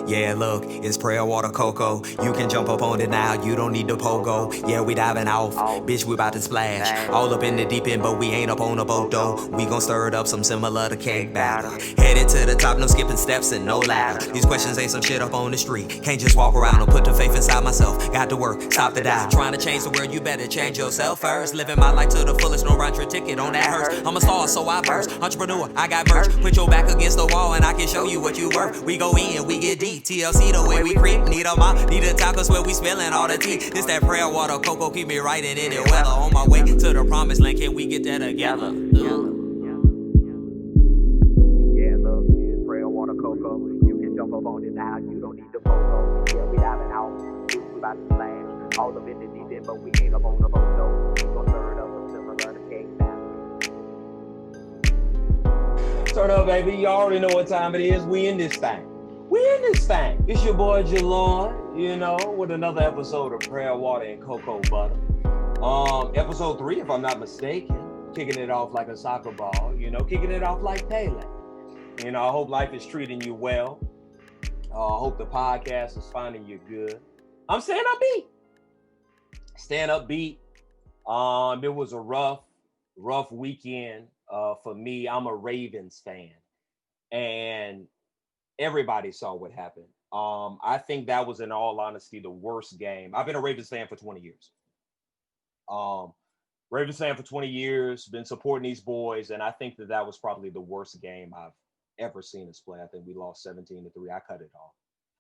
Yeah, look, it's prayer water cocoa. You can jump up on it now, you don't need the pogo. Yeah, we diving off, bitch, we about to splash. All up in the deep end, but we ain't up on a boat though. We gon' stir it up some similar to cake batter. Headed to the top, no skipping steps and no ladder. These questions ain't some shit up on the street. Can't just walk around and put the faith inside myself. Got to work, stop the doubt. Trying to change the world, you better change yourself first. Living my life to the fullest, no round trip ticket on that hearse. I'm a star, so I burst. Entrepreneur, I got merch. Put your back against the wall and I can show you what you worth. We go in, we get deep. TLC the way we creep. Need a mop, need a tacos where we spilling all the tea. This that prayer water, cocoa keep me right in any weather. On my way to the promised land, can we get that together? Yeah, look, it's prayer water, cocoa. You can jump up on it now, you don't need the photo. Yeah, we diving out, we about to splash. All of it is deep in, but we ain't up on the boat though. We gon' stir it up some similar to cake batter. Turn up, baby. You already know what time it is. We in this thing. It's your boy Jalon, with another episode of Prayer Water and Cocoa Butter. Episode 3, if I'm not mistaken. Kicking it off like a soccer ball, kicking it off like Pele. I hope life is treating you well. I hope the podcast is finding you good. I'm staying upbeat. It was a rough weekend for me. I'm a Ravens fan, and everybody saw what happened. I think that was, in all honesty, the worst game. I've been a Ravens fan for 20 years. Ravens fan for 20 years, been supporting these boys, and I think that was probably the worst game I've ever seen us play. I think we lost 17-3. I cut it off.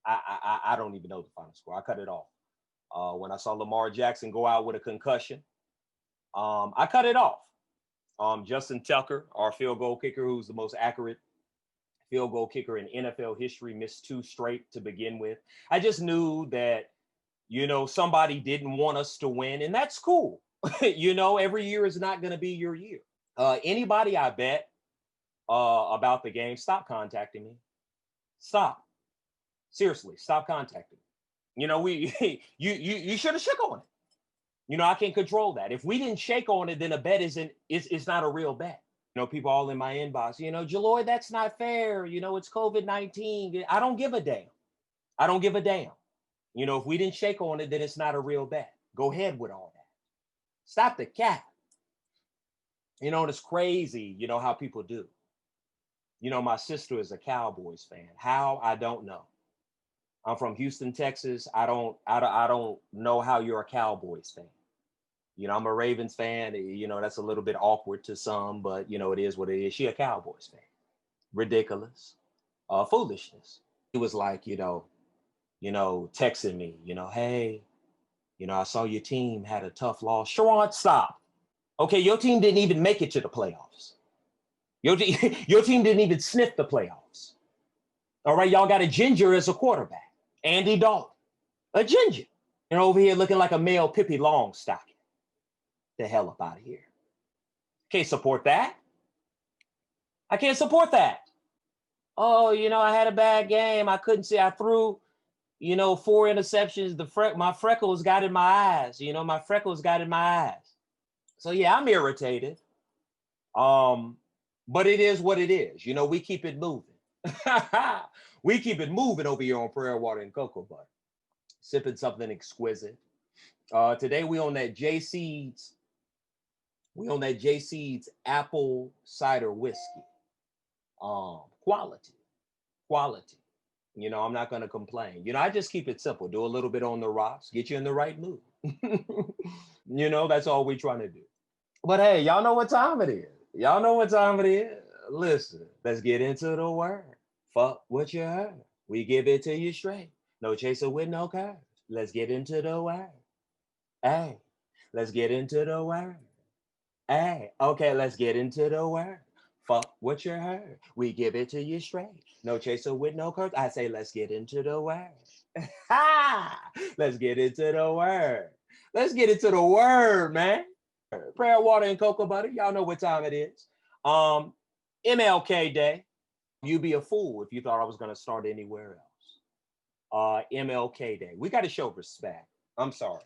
I don't even know the final score. I cut it off. When I saw Lamar Jackson go out with a concussion, I cut it off. Justin Tucker, our field goal kicker, who's the most accurate field goal kicker in NFL history, missed 2 straight to begin with. I just knew that, somebody didn't want us to win, and that's cool. Every year is not going to be your year. Anybody I bet about the game, stop contacting me. Stop. Seriously, stop contacting me. You should have shook on it. I can't control that. If we didn't shake on it, then a bet it's not a real bet. People all in my inbox, Jaloy, that's not fair. It's COVID-19. I don't give a damn. If we didn't shake on it, then it's not a real bet. Go ahead with all that. Stop the cap. And it's crazy, how people do. My sister is a Cowboys fan. How? I don't know. I'm from Houston, Texas. I don't know how you're a Cowboys fan. I'm a Ravens fan. That's a little bit awkward to some, but it is what it is. She a Cowboys fan. Ridiculous. Foolishness. He was like, texting me, hey, I saw your team had a tough loss. Sharon, stop. Okay, your team didn't even make it to the playoffs. Your team didn't even sniff the playoffs. All right, y'all got a ginger as a quarterback. Andy Dalton, a ginger. Over here looking like a male Pippi Longstocking. The hell up out of here. Can't support that. I can't support that. Oh, I had a bad game. I couldn't see. I threw, 4 interceptions. My freckles got in my eyes. So yeah, I'm irritated. But it is what it is. We keep it moving. We keep it moving over here on Prayer Water and Cocoa Butter. Sipping something exquisite. Today we on that J-Seeds. Apple cider whiskey. Quality. I'm not going to complain. I just keep it simple. Do a little bit on the rocks, get you in the right mood. That's all we're trying to do. But hey, y'all know what time it is. Listen, let's get into the word. Fuck what you heard. We give it to you straight. No chaser with no curves. Let's get into the word. Hey, let's get into the word. Hey, okay, let's get into the word. Fuck what you heard. We give it to you straight. No chaser with no curves. I say, let's get into the word. Let's get into the word. Let's get into the word, man. Prayer, water, and cocoa butter. Y'all know what time it is. MLK Day. You'd be a fool if you thought I was going to start anywhere else. MLK Day. We got to show respect. I'm sorry.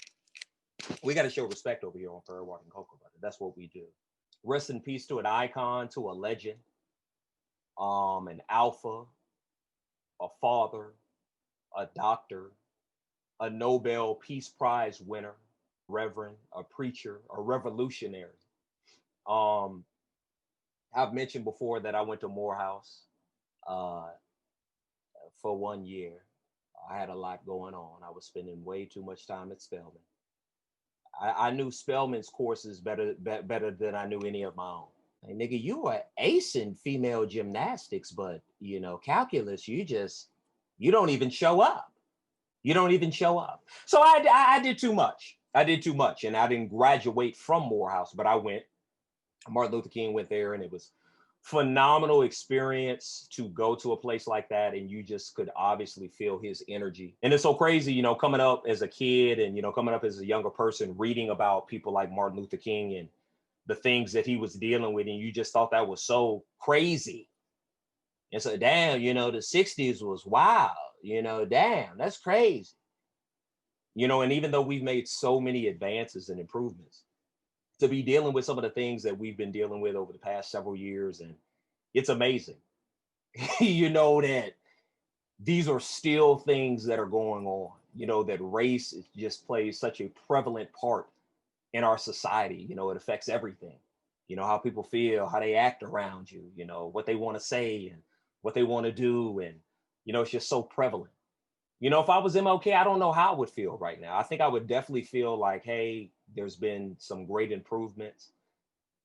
We got to show respect over here on Prayer, Water, and Cocoa Butter. That's what we do. Rest in peace to an icon, to a legend, an alpha, a father, a doctor, a Nobel Peace Prize winner, reverend, a preacher, a revolutionary. Um, I've mentioned before that I went to Morehouse uh, for 1 year. I had a lot going on. I was spending way too much time at Spelman. I knew Spelman's courses better than I knew any of my own. Like, nigga, you were ace in female gymnastics, but calculus, you don't even show up. You don't even show up. So I did too much. I did too much, and I didn't graduate from Morehouse, but I went. Martin Luther King went there, and it was phenomenal experience to go to a place like that, and you just could obviously feel his energy. And it's so crazy, coming up as a kid and coming up as a younger person, reading about people like Martin Luther King and the things that he was dealing with, and you just thought that was so crazy. And so, damn, the 60s was wild, damn, that's crazy. And even though we've made so many advances and improvements, to be dealing with some of the things that we've been dealing with over the past several years, and it's amazing, that these are still things that are going on, that race just plays such a prevalent part in our society. It affects everything, how people feel, how they act around you, what they want to say and what they want to do. And, it's just so prevalent. If I was MLK, I don't know how I would feel right now. I think I would definitely feel like, hey, there's been some great improvements,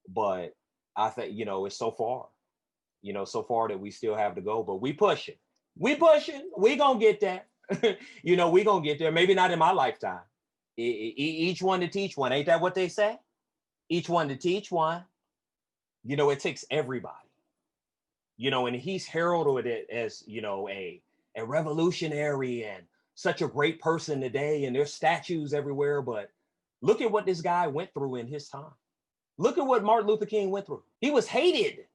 but I think, it's so far, that we still have to go, but we pushing, we gonna get there. We gonna get there. Maybe not in my lifetime. Each one to teach one. Ain't that what they say? Each one to teach one. It takes everybody, and he's heralded as, a revolutionary and such a great person today, and there's statues everywhere. But look at what this guy went through in his time. Look at what Martin Luther King went through. He was hated,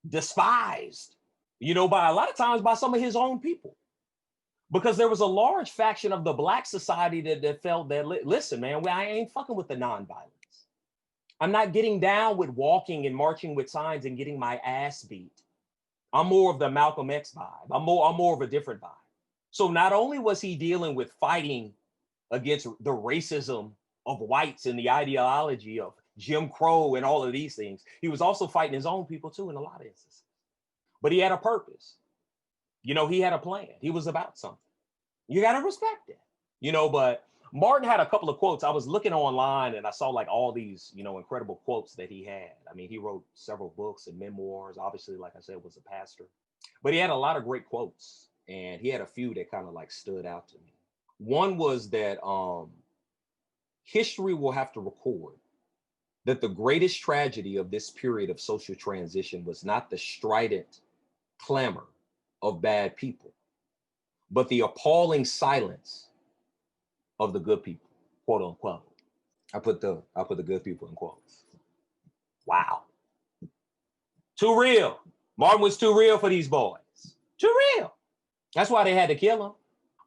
despised, by a lot of times by some of his own people, because there was a large faction of the Black society that felt that, listen, man, I ain't fucking with the nonviolence. I'm not getting down with walking and marching with signs and getting my ass beat. I'm more of the Malcolm X vibe. I'm more of a different vibe. So not only was he dealing with fighting against the racism of whites and the ideology of Jim Crow and all of these things, he was also fighting his own people too in a lot of instances. But he had a purpose. He had a plan. He was about something. You got to respect it. But Martin had a couple of quotes. I was looking online and I saw like all these, incredible quotes that he had. I mean, he wrote several books and memoirs. Obviously, like I said, was a pastor. But he had a lot of great quotes. And he had a few that kind of like stood out to me. One was that history will have to record that the greatest tragedy of this period of social transition was not the strident clamor of bad people, but the appalling silence of the good people, quote unquote. I put the good people in quotes. Wow. Too real. Martin was too real for these boys. Too real. That's why they had to kill him.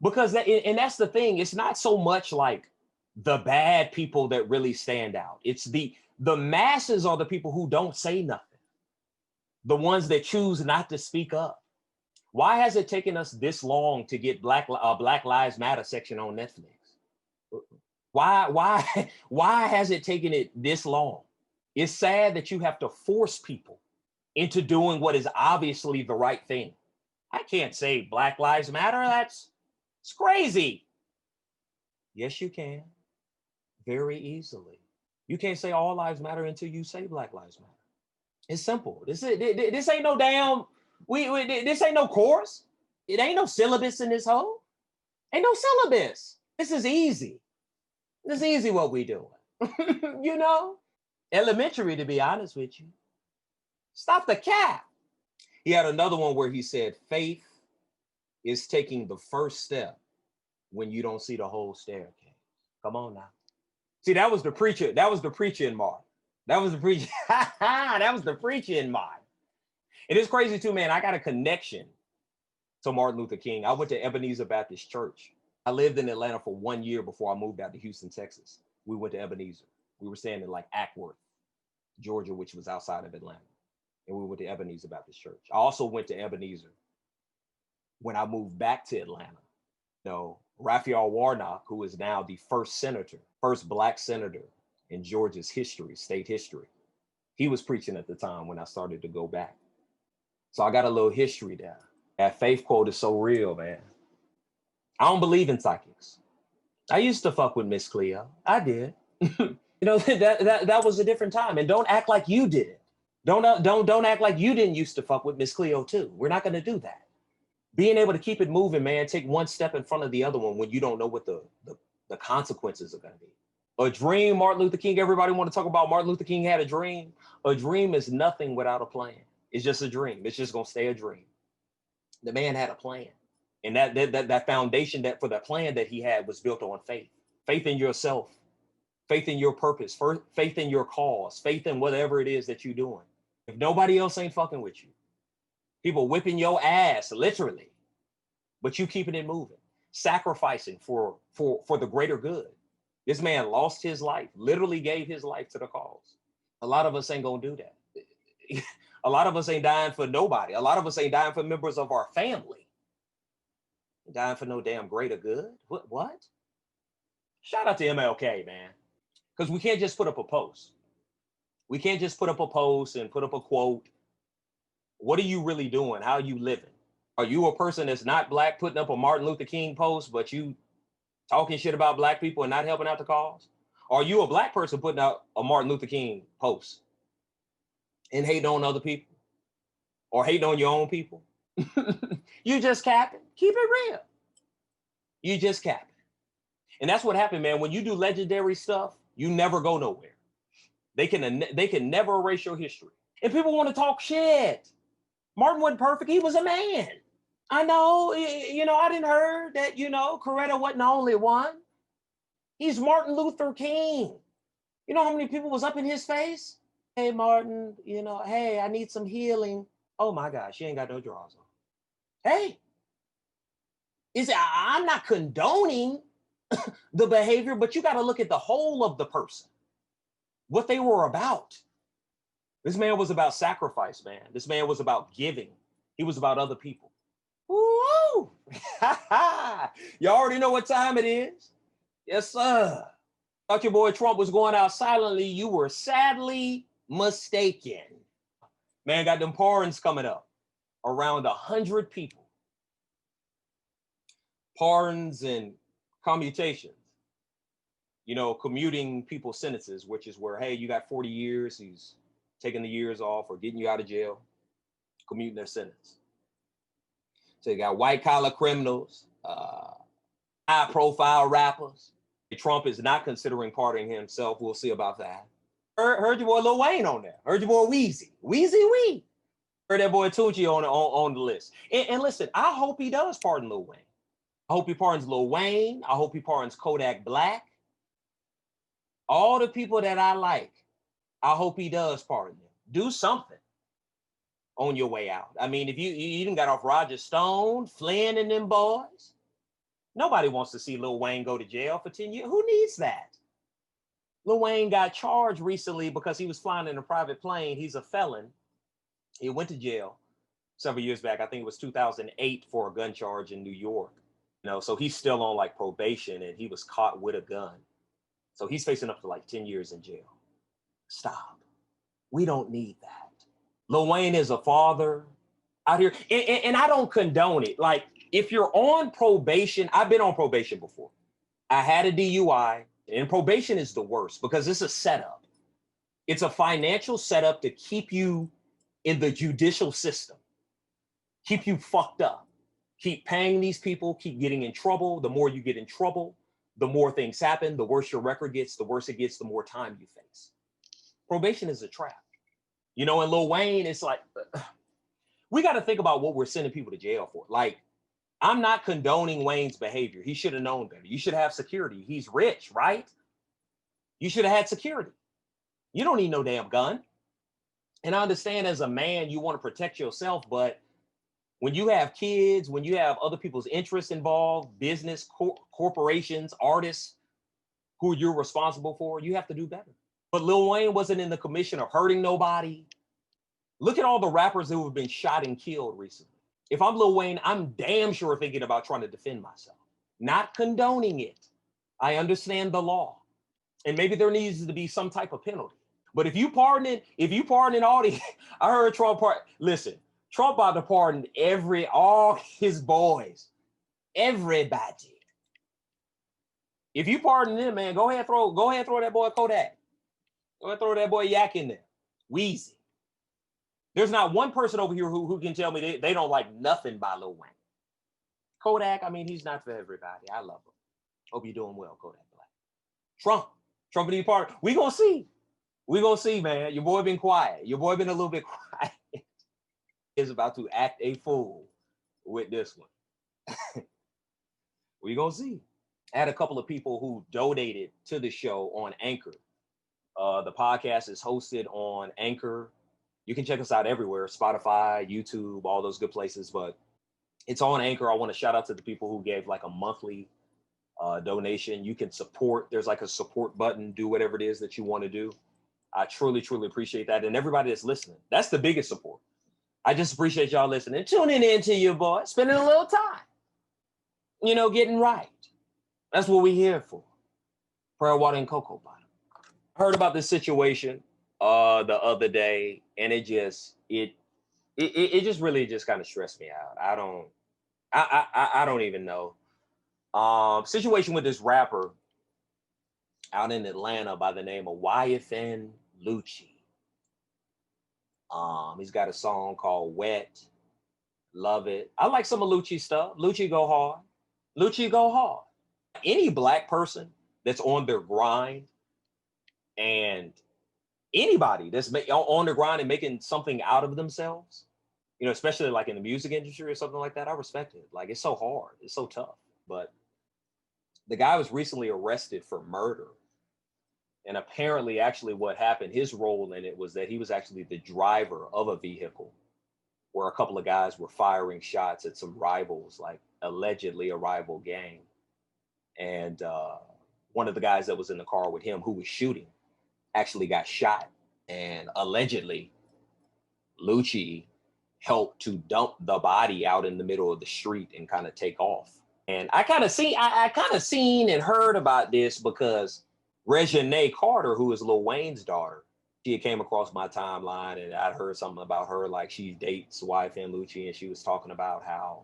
Because and that's the thing. It's not so much like the bad people that really stand out. It's the masses are the people who don't say nothing. The ones that choose not to speak up. Why has it taken us this long to get Black Lives Matter section on Netflix? Why has it taken it this long? It's sad that you have to force people into doing what is obviously the right thing. I can't say Black Lives Matter. It's crazy. Yes, you can. Very easily. You can't say all lives matter until you say Black Lives Matter. It's simple. This ain't no damn, this ain't no course. It ain't no syllabus in this hole. Ain't no syllabus. This is easy. This is easy what we doing. Elementary, to be honest with you. Stop the cap. He had another one where he said, faith is taking the first step when you don't see the whole staircase. Come on now. See, that was the preacher. That was the preacher in Martin. That was the preacher. That was the preacher in Martin. It is crazy too, man. I got a connection to Martin Luther King. I went to Ebenezer Baptist Church. I lived in Atlanta for 1 year before I moved out to Houston, Texas. We went to Ebenezer. We were staying in like Ackworth, Georgia, which was outside of Atlanta. And we went to Ebenezer Baptist Church. I also went to Ebenezer when I moved back to Atlanta. Raphael Warnock, who is now the first black senator in Georgia's history, state history. He was preaching at the time when I started to go back. So I got a little history there. That faith quote is so real, man. I don't believe in psychics. I used to fuck with Miss Cleo. I did. That was a different time. And don't act like you did it. Don't act like you didn't used to fuck with Miss Cleo too. We're not gonna do that. Being able to keep it moving, man, take one step in front of the other one when you don't know what the consequences are gonna be. A dream, Martin Luther King, everybody want to talk about Martin Luther King had a dream. A dream is nothing without a plan. It's just a dream. It's just gonna stay a dream. The man had a plan. And that foundation for that plan that he had was built on faith. Faith in yourself, faith in your purpose, faith in your cause, faith in whatever it is that you're doing. If nobody else ain't fucking with you, people whipping your ass, literally, but you keeping it moving, sacrificing for the greater good. This man lost his life, literally gave his life to the cause. A lot of us ain't gonna do that. A lot of us ain't dying for nobody. A lot of us ain't dying for members of our family. Dying for no damn greater good. What? Shout out to MLK, man. Because we can't just put up a post. We can't just put up a post and put up a quote. What are you really doing? How are you living? Are you a person that's not black putting up a Martin Luther King post, but you talking shit about black people and not helping out the cause? Or are you a black person putting out a Martin Luther King post and hating on other people or hating on your own people? You just capping. Keep it real. You just capping. And that's what happened, man. When you do legendary stuff, you never go nowhere. They can never erase your history. And people want to talk shit. Martin wasn't perfect. He was a man. I know, I didn't heard that, Coretta wasn't the only one. He's Martin Luther King. You know how many people was up in his face? Hey, Martin, hey, I need some healing. Oh my gosh, she ain't got no drawers on. Hey, I'm not condoning the behavior, but you got to look at the whole of the person, what they were about. This man was about sacrifice, man. This man was about giving. He was about other people. Woo! You already know what time it is. Yes, sir. Thought your boy Trump was going out silently. You were sadly mistaken. Man got them pardons coming up. Around 100 people. Pardons and commutations. Commuting people's sentences, which is where, hey, you got 40 years. He's taking the years off or getting you out of jail, commuting their sentence. So you got white collar criminals, high profile rappers. Trump is not considering pardoning himself. We'll see about that. Heard your boy Lil Wayne on there. Heard your boy Weezy. Weezy. Heard that boy Tucci on the list. And listen, I hope he does pardon Lil Wayne. I hope he pardons Lil Wayne. I hope he pardons Kodak Black. All the people that I like, I hope he does pardon them. Do something on your way out. I mean, if you even got off Roger Stone, Flynn and them boys, nobody wants to see Lil Wayne go to jail for 10 years. Who needs that? Lil Wayne got charged recently because he was flying in a private plane. He's a felon. He went to jail several years back. I think it was 2008 for a gun charge in New York. So he's still on like probation and he was caught with a gun. So he's facing up to like 10 years in jail. Stop. We don't need that. Lil Wayne is a father out here. And I don't condone it. Like, if you're on probation, I've been on probation before. I had a DUI, and probation is the worst because it's a setup. It's a financial setup to keep you in the judicial system, keep you fucked up, keep paying these people, keep getting in trouble. The more you get in trouble, the more things happen, the worse your record gets, the worse it gets, the more time you face. Probation is a trap. And Lil Wayne, it's like, we got to think about what we're sending people to jail for. Like, I'm not condoning Wayne's behavior. He should have known better. You should have security. He's rich, right? You should have had security. You don't need no damn gun. And I understand as a man, you want to protect yourself, but when you have kids, when you have other people's interests involved, business, corporations, artists who you're responsible for, you have to do better. But Lil Wayne wasn't in the commission of hurting nobody. Look at all the rappers who have been shot and killed recently. If I'm Lil Wayne, I'm damn sure thinking about trying to defend myself. not condoning it. I understand the law. And maybe there needs to be some type of penalty. But if you pardon all the, I heard Trump listen, Trump about to pardon all his boys, everybody. If you pardon them, man, go ahead, throw that boy Kodak. Go ahead, throw that boy Yak in there. Wheezy. There's not one person over here who can tell me they don't like nothing by Lil Wayne. Kodak, I mean, he's not for everybody. I love him. Hope you're doing well, Kodak Black. Trump and part. We gonna see. We gonna see, man. Your boy been quiet. Your boy been a little bit quiet. Is about to act a fool with this one. We gonna see. I had a couple of people who donated to the show on Anchor. The podcast is hosted on Anchor. You can check us out everywhere, Spotify, YouTube, all those good places, but it's on Anchor. I want to shout out to the people who gave like a monthly donation. You can support. There's like a support button. Do whatever it is that you want to do. I truly, truly appreciate that. And everybody that's listening, that's the biggest support. I just appreciate y'all listening, tuning in to your boy, spending a little time, getting right. That's what we're here for. Prayer, water, and cocoa bottom. I heard about this situation the other day, and it just really just kind of stressed me out. I don't even know. Situation with this rapper out in Atlanta by the name of YFN Lucci. He's got a song called Wet. Love it. I like some of Lucci's stuff. Lucci go hard. Lucci go hard. Any Black person that's on their grind, and anybody that's on their grind and making something out of themselves, especially like in the music industry or something like that, I respect it. Like, it's so hard. It's so tough. But the guy was recently arrested for murder. And apparently, actually, what happened, his role in it was that he was actually the driver of a vehicle where a couple of guys were firing shots at some rivals, like allegedly a rival gang. And one of the guys that was in the car with him who was shooting actually got shot. And allegedly, Lucci helped to dump the body out in the middle of the street and kind of take off. And I kind of seen and heard about this because Reginae Carter, who is Lil Wayne's daughter, she came across my timeline, and I'd heard something about her, like she dates YFN Lucci, and she was talking about how,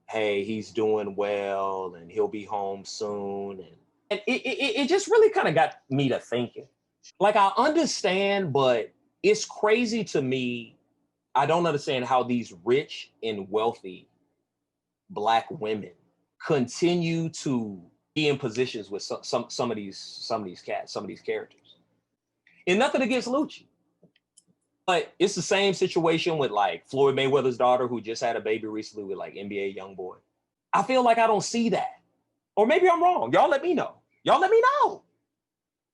hey, he's doing well and he'll be home soon. And it just really kind of got me to thinking. Like, I understand, but it's crazy to me. I don't understand how these rich and wealthy Black women continue to be in positions with some of these characters. And nothing against Lucci, but it's the same situation with like Floyd Mayweather's daughter, who just had a baby recently with like NBA YoungBoy. I feel like I don't see that, or maybe I'm wrong. Y'all let me know.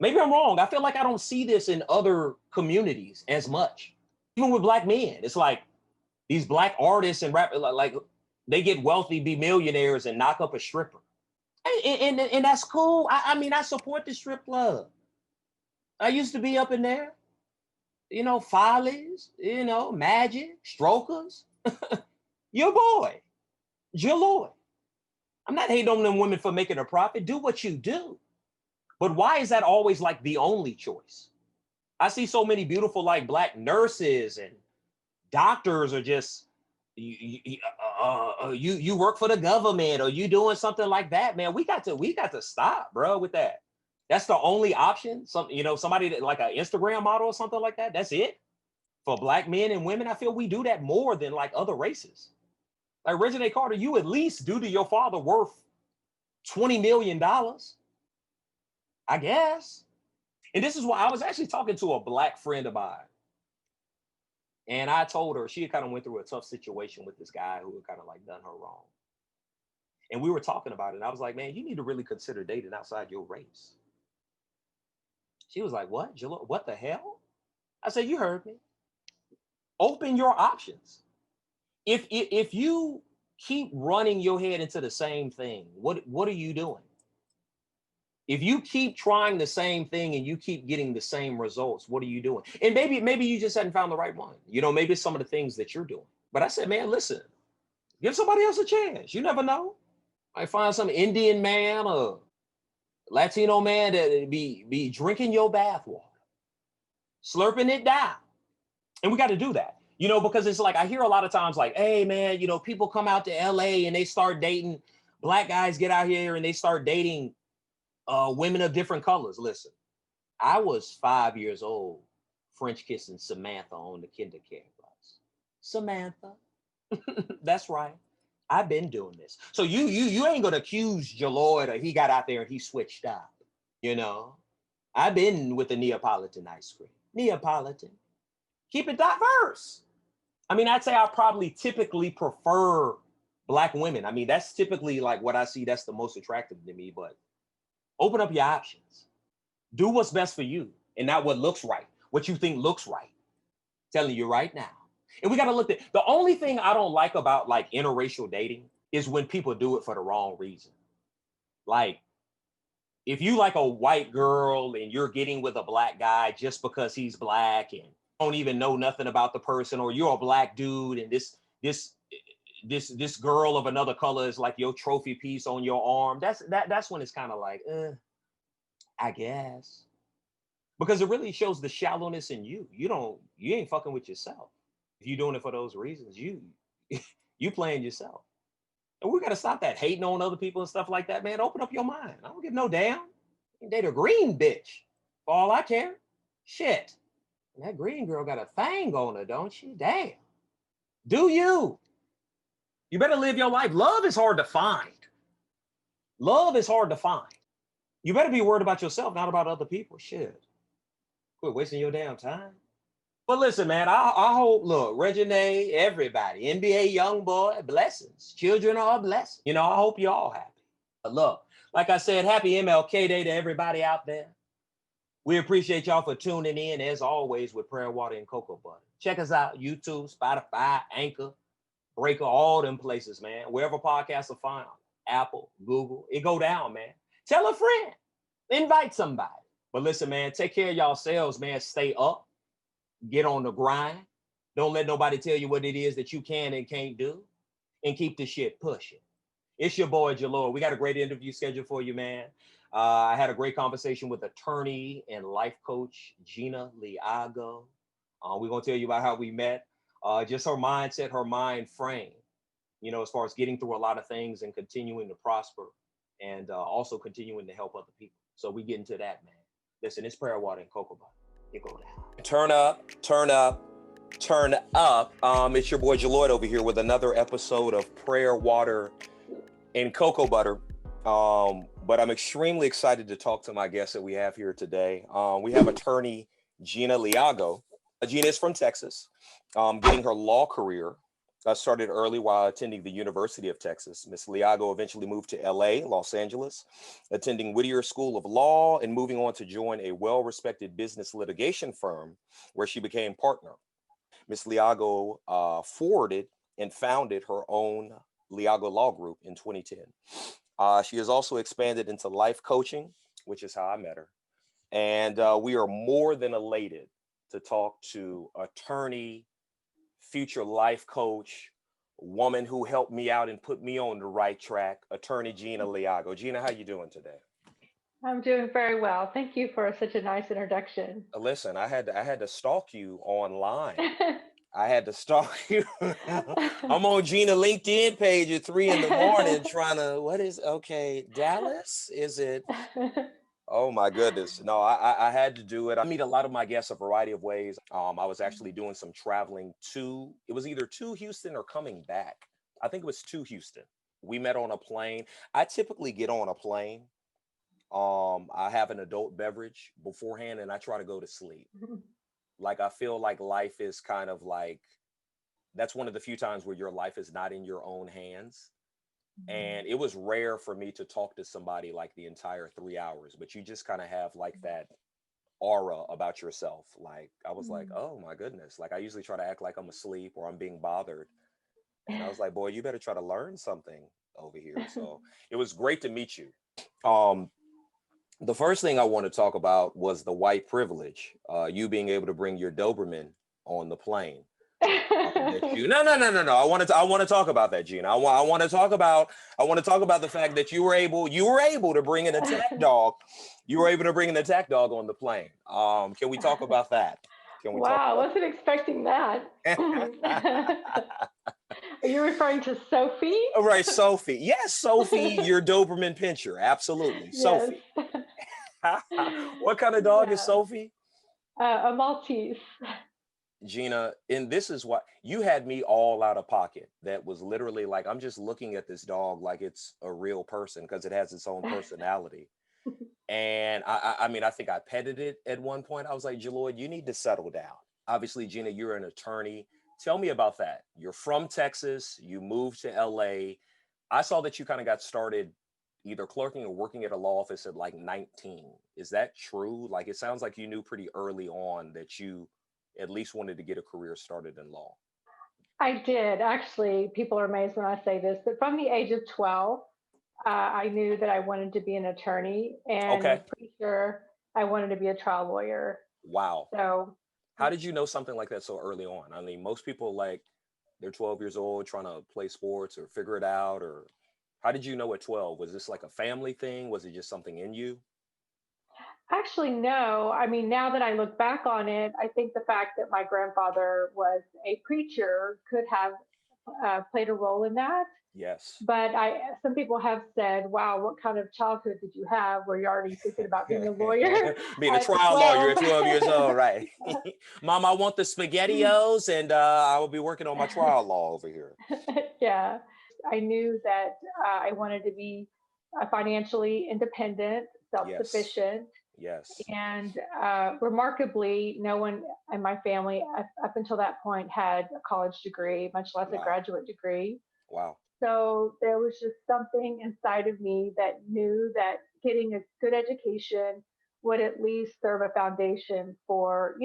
Maybe I'm wrong. I feel like I don't see this in other communities as much. Even with Black men, it's like these Black artists and rap, like they get wealthy, be millionaires, and knock up a stripper. And that's cool. I mean, I support the strip club. I used to be up in there. Follies, Magic, Strokers. Your boy, Jaloy. I'm not hating on them women for making a profit. Do what you do. But why is that always like the only choice? I see so many beautiful like Black nurses and doctors are just, you work for the government or you doing something like that, man. We got to stop, bro, with that. That's the only option. Somebody that, like an Instagram model or something like that. That's it for Black men and women. I feel we do that more than like other races. Like Reginae Carter, you at least do to your father worth $20 million, I guess. And this is why I was actually talking to a Black friend of mine. And I told her, she had kind of went through a tough situation with this guy who had kind of like done her wrong. And we were talking about it. And I was like, man, you need to really consider dating outside your race. She was like, what? What the hell? I said, you heard me. Open your options. If you keep running your head into the same thing, what are you doing? If you keep trying the same thing and you keep getting the same results, what are you doing? And maybe you just hadn't found the right one. Maybe it's some of the things that you're doing. But I said, man, listen, give somebody else a chance. You never know. I find some Indian man or Latino man that be drinking your bathwater, slurping it down. And we got to do that, you know, because it's like I hear a lot of times like, hey, man, you know, people come out to LA and they start dating. Black guys get out here and they start dating women of different colors. Listen, I was 5 years old, French kissing Samantha on the kindergarten bus. Samantha. That's right. I've been doing this. So you ain't gonna accuse Jaloid or he got out there and he switched up. You know, I've been with the Neapolitan ice cream. Neapolitan. Keep it diverse. I mean, I'd say I probably typically prefer Black women. I mean, that's typically like what I see that's the most attractive to me, but open up your options. Do what's best for you and not what looks right, what you think looks right. I'm telling you right now. And we got to look at the only thing I don't like about like interracial dating is when people do it for the wrong reason. Like, if you like a white girl and you're getting with a Black guy just because he's Black and don't even know nothing about the person, or you're a Black dude and this girl of another color is like your trophy piece on your arm, that's when it's kind of like, I guess. Because it really shows the shallowness in you. You ain't fucking with yourself. If you're doing it for those reasons, you playing yourself. And we gotta stop that hating on other people and stuff like that, man. Open up your mind. I don't give no damn. You date a green bitch. For all I care. Shit. And that green girl got a thing on her, don't she? Damn. Do you? You better live your life. Love is hard to find. Love is hard to find. You better be worried about yourself, not about other people. Shit. Quit wasting your damn time. But listen, man, I hope, look, Regine, everybody, NBA young boy, blessings. Children are a blessing. You know, I hope you're all happy. But look, like I said, happy MLK Day to everybody out there. We appreciate y'all for tuning in, as always, with Prayer Water and Cocoa Butter. Check us out, YouTube, Spotify, Anchor, Breaker, all them places, man. Wherever podcasts are found, Apple, Google, it go down, man. Tell a friend, invite somebody. But listen, man, take care of yourselves, man. Stay up. Get on the grind. Don't let nobody tell you what it is that you can and can't do. And keep the shit pushing. It's your boy, Jalore. We got a great interview scheduled for you, man. I had a great conversation with attorney and life coach, Gina Leago. We're going to tell you about how we met. Just her mindset, her mind frame, you know, as far as getting through a lot of things and continuing to prosper and also continuing to help other people. So we get into that, man. Listen, it's Prayer Water and Cocoa Butter. It go down. Turn up, turn up, turn up. It's your boy Jaloid over here with another episode of Prayer Water and Cocoa Butter. But I'm extremely excited to talk to my guest that we have here today. We have attorney Gina Leago. Gina is from Texas, getting her law career started early while attending the University of Texas. Ms. Leago eventually moved to LA, Los Angeles, attending Whittier School of Law and moving on to join a well-respected business litigation firm where she became partner. Ms. Leago forwarded and founded her own Leago Law Group in 2010. She has also expanded into life coaching, which is how I met her. And we are more than elated to talk to attorney, future life coach, woman who helped me out and put me on the right track, attorney Gina Leago. Gina, how you doing today? I'm doing very well. Thank you for such a nice introduction. Listen, I had to stalk you online. I had to stalk you. I'm on Gina LinkedIn page at 3 a.m. trying to, Dallas? Is it? Oh my goodness. No, I had to do it. I meet a lot of my guests a variety of ways. I was actually doing some traveling it was either to Houston or coming back. I think it was to Houston. We met on a plane. I typically get on a plane. I have an adult beverage beforehand and I try to go to sleep. Like, I feel like life is kind of like, that's one of the few times where your life is not in your own hands. And it was rare for me to talk to somebody like the entire 3 hours, but you just kind of have like that aura about yourself. Like, I was like, oh my goodness. Like, I usually try to act like I'm asleep or I'm being bothered. And I was like, boy, you better try to learn something over here. So it was great to meet you. The first thing I want to talk about was the white privilege, you being able to bring your Doberman on the plane. that you no. I want to talk about that, Gina. I want to talk about the fact that you were able to bring an attack dog. You were able to bring an attack dog on the plane. Can we talk about that? Can we talk Wow, about wasn't expecting that. Are you referring to Sophie? All right, Sophie. Yes, Sophie, your Doberman pincher. Absolutely. Yes. Sophie. What kind of dog is Yeah. Sophie? A Maltese. Gina, and this is what you had me all out of pocket. That was literally like, I'm just looking at this dog like it's a real person because it has its own personality. And I mean, I think I petted it at one point. I was like, Jaloid, you need to settle down. Obviously, Gina, you're an attorney. Tell me about that. You're from Texas. You moved to LA. I saw that you kind of got started either clerking or working at a law office at like 19. Is that true? Like, it sounds like you knew pretty early on that you at least wanted to get a career started in law. I did. Actually, people are amazed when I say this, but from the age of 12, I knew that I wanted to be an attorney and was Okay. pretty sure I wanted to be a trial lawyer. Wow. So, How did you know something like that so early on? I mean, most people like they're 12 years old trying to play sports or figure it out. Or how did you know at 12? Was this like a family thing? Was it just something in you? actually, no. I mean, now that I look back on it, I think the fact that my grandfather was a preacher could have played a role in that. Yes. But some people have said, "Wow, what kind of childhood did you have where you're already thinking about being a lawyer Being a at trial lawyer 12?" at 12 years old, right? Mom, I want the SpaghettiOs and I will be working on my trial law over here. Yeah, I knew that I wanted to be financially independent, Yes. self-sufficient, Yes. and remarkably, no one in my family up until that point had a college degree, much less a Wow. graduate degree. Wow. So there was just something inside of me that knew that getting a good education would at least serve a foundation for,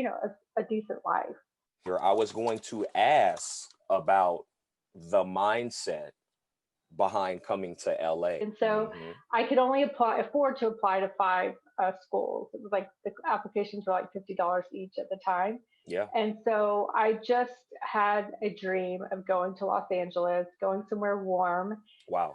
a decent life. Here, I was going to ask about the mindset behind coming to LA. And so I could only afford to apply to five schools. It was like the applications were like $50 each at the time. Yeah. And so I just had a dream of going to Los Angeles, going somewhere warm. Wow.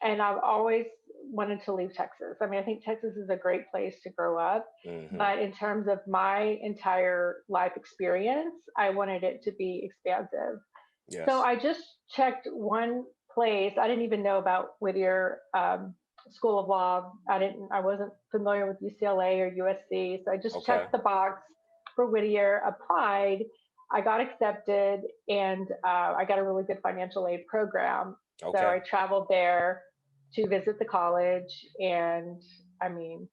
And I've always wanted to leave Texas. I mean, I think Texas is a great place to grow up. But in terms of my entire life experience, I wanted it to be expansive. So Yes. I just checked one place. I didn't even know about Whittier School of Law. I wasn't familiar with UCLA or USC. So I just Okay. checked the box for Whittier, applied. I got accepted, and I got a really good financial aid program. So Okay. I traveled there to visit the college, and I mean,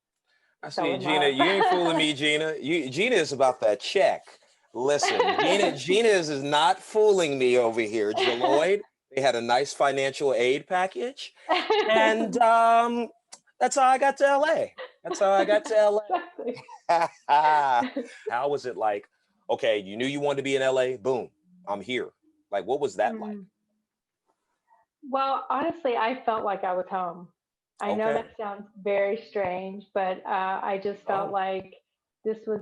I fell see, in Gina. love. You ain't fooling me, Gina. Gina is about that check. Listen, Gina is not fooling me over here. Jaloid, they had a nice financial aid package, and that's how I got to LA. That's how I got to Exactly. LA. How was it like? Okay, you knew you wanted to be in LA. Boom, I'm here. Like, what was that like? Mm. Well, honestly, I felt like I was home. I know Okay. that sounds very strange, but I just felt Oh, like this was,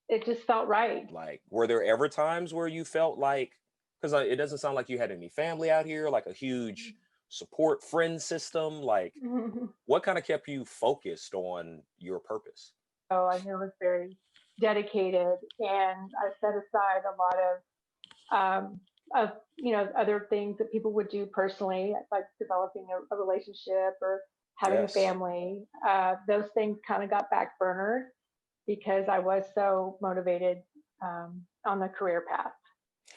it just felt right. like, were there ever times where you felt like, because it doesn't sound like you had any family out here, like a huge support friend system. Like, So what kind of kept you focused on your purpose? I knew it was very dedicated, and I set aside a lot of other things that people would do personally, like developing a relationship or having a Yes. family. Those things kind of got backburnered because I was so motivated on the career path.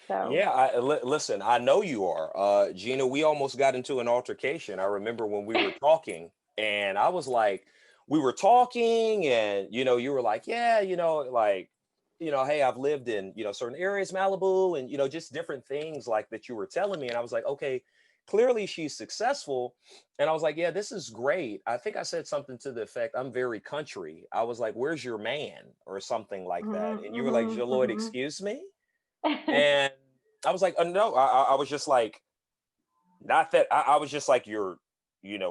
So, Yeah, listen, I know you are. Gina, we almost got into an altercation. I remember when we were talking, and I was like, we were talking, and you were like, yeah, like, hey, I've lived in, certain areas, Malibu, and just different things like that you were telling me. And I was like, okay, clearly she's successful. And I was like, yeah, this is great. I think I said something to the effect, I'm very country. I was like, where's your man? Or something like that. mhm, And you were like, mhm, Jaloid, mhm. excuse me? And I was like, no, I was just like, not that I was just like, you're,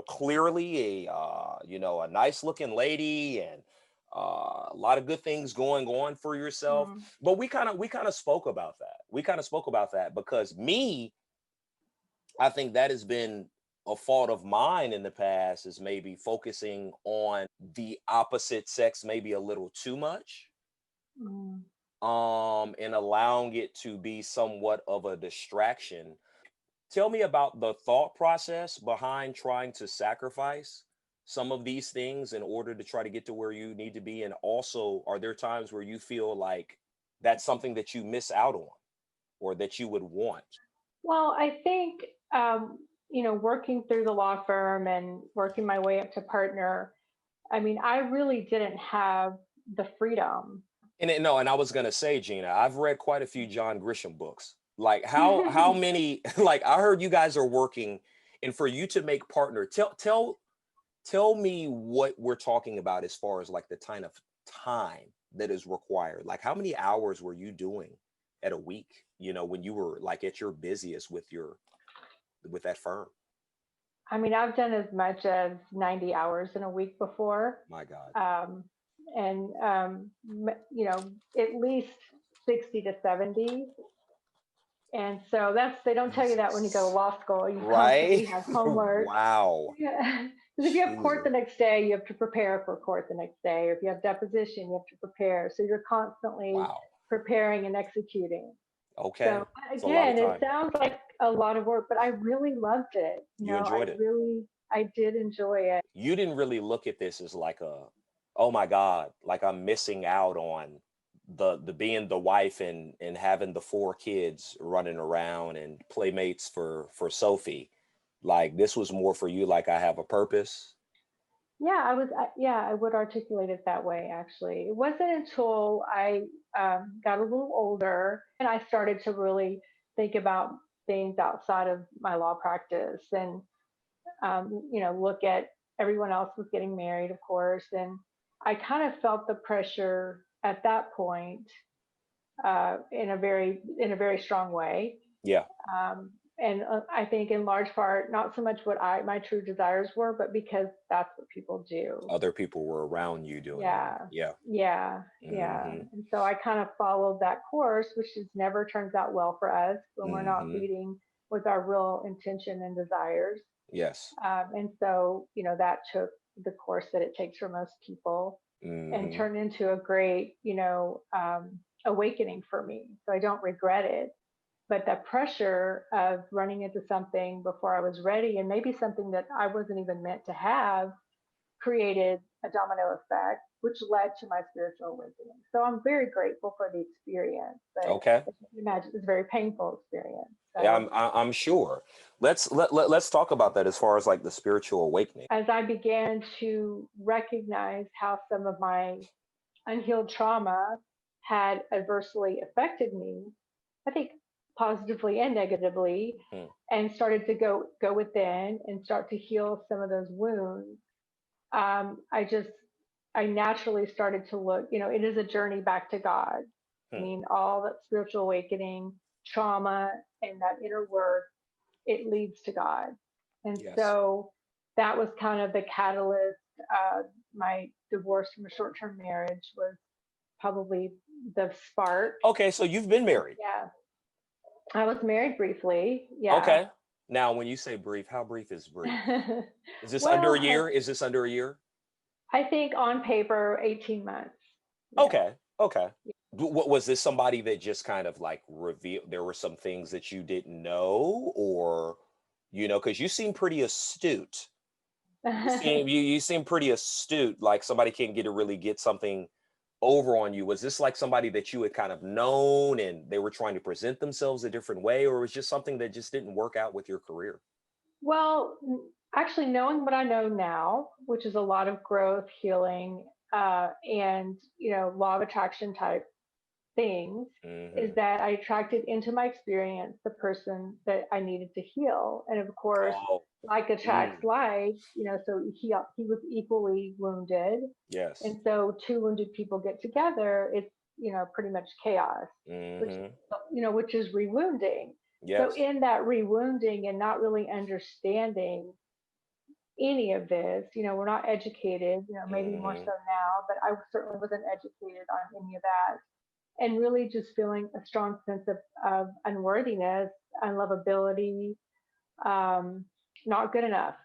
clearly a, a nice looking lady. And A lot of good things going on for yourself. Mm. But we kind of spoke about that. We kind of spoke about that because me, I think that has been a fault of mine in the past, is maybe focusing on the opposite sex maybe a little too much, Mm. and allowing it to be somewhat of a distraction. Tell me about the thought process behind trying to sacrifice some of these things in order to try to get to where you need to be. And also, are there times where you feel like that's something that you miss out on or that you would want? Well, I think, working through the law firm and working my way up to partner, I mean, I really didn't have the freedom. No, and I was gonna say, Gina, I've read quite a few John Grisham books. Like how many like I heard you guys are working, and for you to make partner, tell me what we're talking about as far as like the kind of time that is required. Like how many hours were you doing at a week, when you were like at your busiest with that firm? I mean, I've done as much as 90 hours in a week before. My God. Um, and, at least 60 to 70. And so they don't tell you that when you go to Jesus. law school. You Right? constantly have homework. Wow. Yeah. Because if you have court the Jesus. next day, you have to prepare for court the next day. Or if you have deposition, you have to prepare. So you're constantly Wow. preparing and executing. Okay. So It's a lot of again, it time. sounds like a lot of work, but I really loved it. You enjoyed it. I did enjoy it. You didn't really look at this as like oh my God, like I'm missing out on the being the wife and having the four kids running around and playmates for Sophie. Like this was more for you, like I have a purpose. Yeah, I would articulate it that way, actually. It wasn't until I got a little older and I started to really think about things outside of my law practice and, look at everyone else was getting married, of course. And I kind of felt the pressure at that point in a very strong way. Yeah. Um, and I think in large part, not so much what my true desires were, but because that's what people do. Other people were around you doing that. Yeah, Yeah. yeah, yeah. Hmm. And so I kind of followed that course, which just never turns out well for us when we're not Hmm. leading with our real intention and desires. Yes. And so, that took the course that it takes for most people and Hmm. turned into a great, awakening for me. So I don't regret it. But the pressure of running into something before I was ready and maybe something that I wasn't even meant to have created a domino effect, which led to my spiritual awakening. So I'm very grateful for the experience, but Okay. as you can imagine, it's a very painful experience. Yeah, So I'm sure. Let's talk about that as far as like the spiritual awakening. as I began to recognize how some of my unhealed trauma had adversely affected me, I think positively and negatively, Hmm. and started to go within and start to heal some of those wounds. I naturally started to look. It is a journey back to God. I Hmm. mean, all that spiritual awakening, trauma, and that inner work, it leads to God. And Yes. so that was kind of the catalyst. My divorce from a short-term marriage was probably the spark. Okay, so you've been married. Yeah, I was married briefly. Yeah. Okay. Now, when you say brief, how brief is brief? Is this under Well, a year? Is this under a year? I think on paper, 18 months. Yeah. Okay. Okay. What was this, somebody that just kind of like revealed there were some things that you didn't know, or because you seem pretty astute. You seem pretty astute, like somebody can really get something over on you. Was this like somebody that you had kind of known and they were trying to present themselves a different way, or was just something that just didn't work out with your career? Well, actually, knowing what I know now, which is a lot of growth, healing, and law of attraction type things, is Hmm. that I attracted into my experience the person that I needed to heal, and of course, Oh. like Mm. attracts like. So he was equally wounded, Yes. and so two wounded people get together. It's pretty much chaos, which Hmm. which is rewounding. So Yes. in that rewounding and not really understanding, any of this. We're not educated, maybe more so Hmm. now, but I certainly wasn't educated on any of that. And really just feeling a strong sense of unworthiness, unlovability, um, not good enough,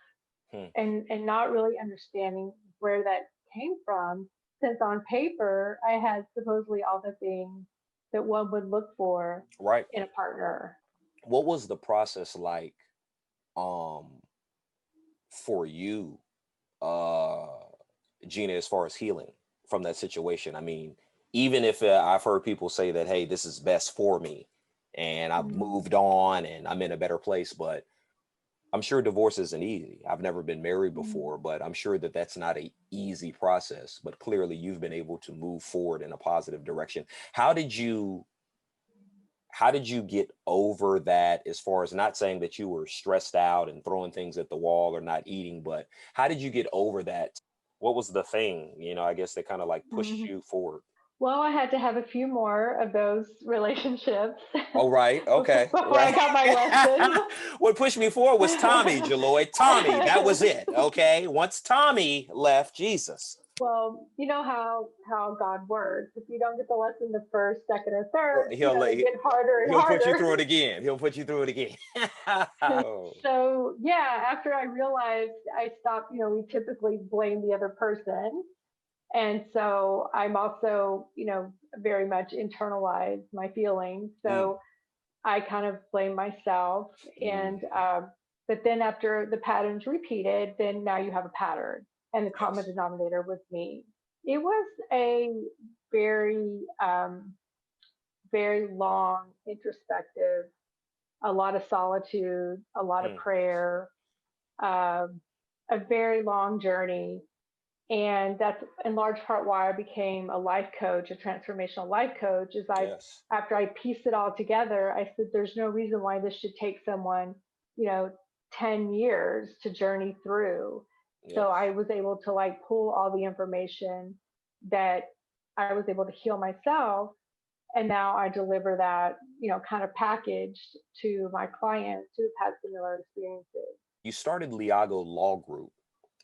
Hmm. and not really understanding where that came from. Since on paper, I had supposedly all the things that one would look for Right. in a partner. What was the process like um for you, uh Gina, as far as healing from that situation? I mean, even if I've heard people say that, hey, this is best for me and I've Mm-hmm. moved on and I'm in a better place, but I'm sure divorce isn't easy. I've never been married before, but I'm sure that that's not a easy process. But clearly, you've been able to move forward in a positive direction. How did you how did you get over that, as far as, not saying that you were stressed out and throwing things at the wall or not eating, but how did you get over that? What was the thing, I guess, that kind of like pushed Mm-hmm. you forward? Well, I had to have a few more of those relationships Oh, right. Okay. before I Right. got my lesson. What pushed me forward was Tommy, Jaloy. Tommy, that was it. Okay. Once Tommy left, Jesus. Well, you know how God works. If you don't get the lesson the first, second, or third, He'll they get harder and he'll put you harder. through it again. He'll put you through it again. Oh. So yeah, after I realized, I stopped. We typically blame the other person, and so I'm also, very much internalized my feelings. Mm, So I kind of blame myself, and mm, but then after the patterns repeated, then now you have a pattern, and the common yes. denominator was me. It was a very very long introspective, a lot of solitude, a lot of Mm, prayer, um, a very long journey. And that's in large part why I became a life coach, a transformational life coach. Is yes. after I pieced it all together, I said, there's no reason why this should take someone, you know, 10 years to journey through. So I Yes. was able to like pull all the information that I was able to heal myself. And now I deliver that, kind of packaged to my clients who've had similar experiences. You started Liago Law Group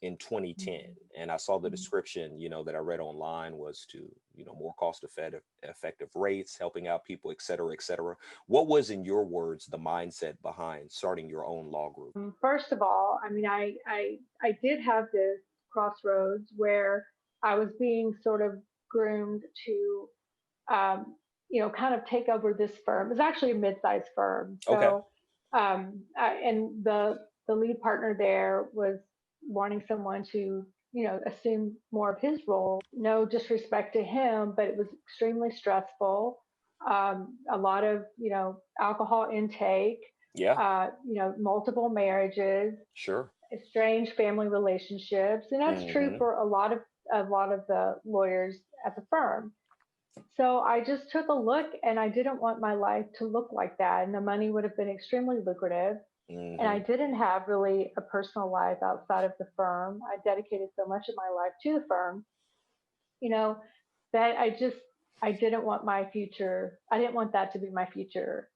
in 2010, Mhm. and I saw the Mhm. description, that I read online was to, more cost effective rates, helping out people, et cetera, et cetera. What was, in your words, the mindset behind starting your own law group? First of all, I mean, I did have this crossroads where I was being sort of groomed to, kind of take over this firm. It's actually a mid-sized firm. Okay. So, and the lead partner there was wanting someone to, assume more of his role. No disrespect to him, but it was extremely stressful. A lot of, alcohol intake, Yeah. multiple marriages, Sure. estranged family relationships, and that's true Hmm. for a lot of the lawyers at the firm. So I just took a look, and I didn't want my life to look like that. And the money would have been extremely lucrative. And I Hmm. didn't have really a personal life outside of the firm. I dedicated so much of my life to the firm, you know, that I didn't want my future. I didn't want that to be my future.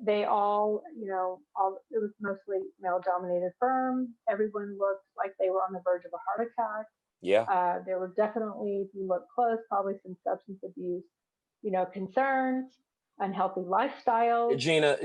They all, it was mostly male dominated firm. Everyone looked like they were on the verge of a heart attack. Yeah. There were definitely, if you look close, probably some substance abuse, concerns, unhealthy lifestyles, Gina,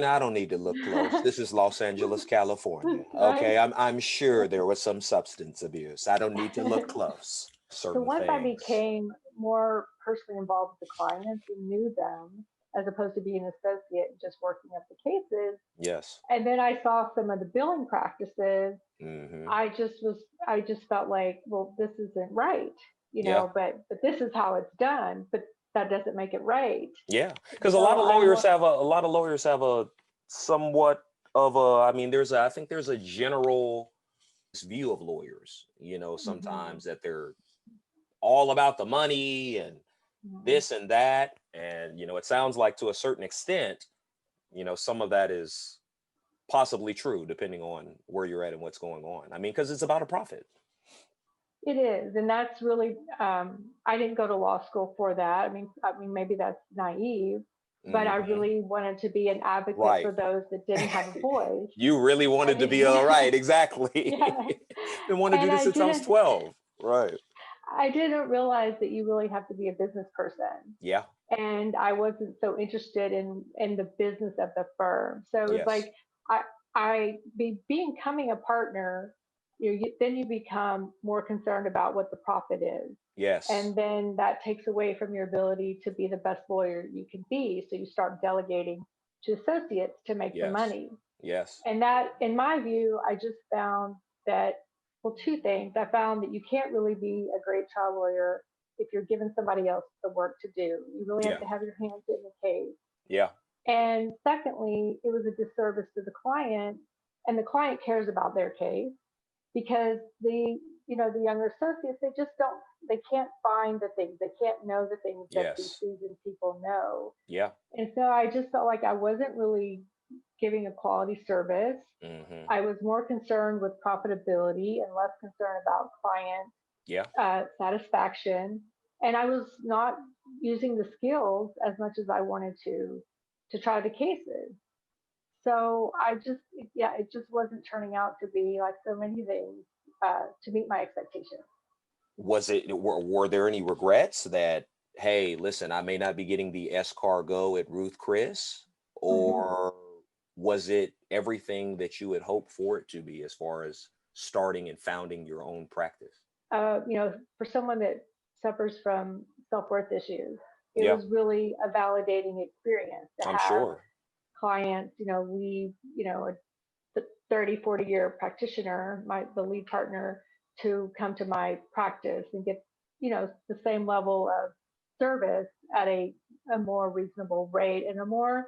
I don't need to look close. This is Los Angeles, California. right? Okay, I'm sure there was some substance abuse. I don't need to look close. So Certain once I things. became more personally involved with the clients and knew them, as opposed to being an associate and just working up the cases, Yes. and then I saw some of the billing practices, Hmm. I just felt like, well, this isn't right, Yeah. but this is how it's done, but that doesn't make it right. Yeah. Because a So lot of I lawyers want, have a somewhat of a, I mean, I think there's a general view of lawyers, mhm, sometimes that they're all about the money and mhm. this and that. And, it sounds like, to a certain extent, some of that is possibly true, depending on where you're at and what's going on. I mean, because it's about a profit. It is, and that's really. I didn't go to law school for that. I mean, maybe that's naive, but I really wanted to be an advocate Right. for those that didn't have a voice. You really wanted to be all right. Exactly. Yeah. Been wanting to And do this since I was 12. Right. I didn't realize that you really have to be a business person. Yeah. And I wasn't so interested in the business of the firm. So it was Yes. like becoming a partner, then you become more concerned about what the profit is. Yes. And then that takes away from your ability to be the best lawyer you can be. So you start delegating to associates to make the Yes. money. Yes. And that, in my view, I just found that, well, two things. I found that you can't really be a great trial lawyer if you're giving somebody else the work to do. You really have Yeah. to have your hands in the case. Yeah. And secondly, it was a disservice to the client, and the client cares about their case because the younger associates, they can't find the things, they can't know the things that these Yes. seasoned people know. Yeah. And so I just felt like I wasn't really giving a quality service. Mm-hmm. I was more concerned with profitability and less concerned about client Yeah. satisfaction. And I was not using the skills as much as I wanted to try the cases. So it just wasn't turning out to be like so many things to meet my expectations. Were there any regrets that, hey, listen, I may not be getting the escargot at Ruth Chris, Mm-hmm. or was it everything that you had hoped for it to be as far as starting and founding your own practice? For someone that suffers from self-worth issues, it Yeah, was really a validating experience to I'm have sure. clients, a 30, 40-year practitioner, the lead partner, to come to my practice and get, the same level of service at a more reasonable rate and a more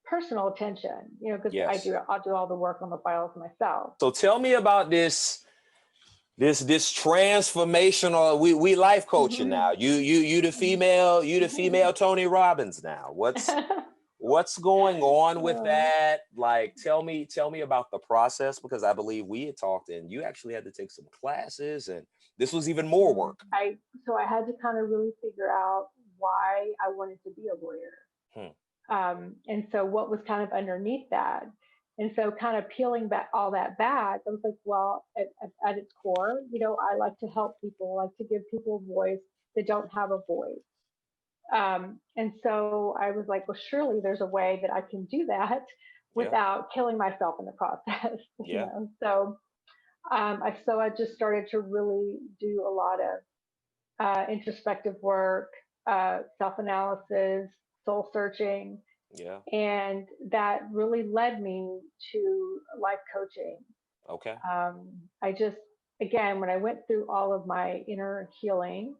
personal attention, because Yes. I'll do all the work on the files myself. So tell me about this transformational, we life coaching now. You the female Tony Robbins now. What's going on with that? Like, tell me about the process, because I believe we had talked and you actually had to take some classes, and this was even more work. So I had to kind of really figure out why I wanted to be a lawyer. And so what was kind of underneath that. And so kind of peeling back all that back, I was like, well, at its core, I like to help people, I like to give people a voice that don't have a voice. And so I was like, well, surely there's a way that I can do that Yeah. without killing myself in the process. Yeah. So I just started to really do a lot of introspective work, self-analysis, soul searching, Yeah. and that really led me to life coaching. Okay. I just, again, when I went through all of my inner healing,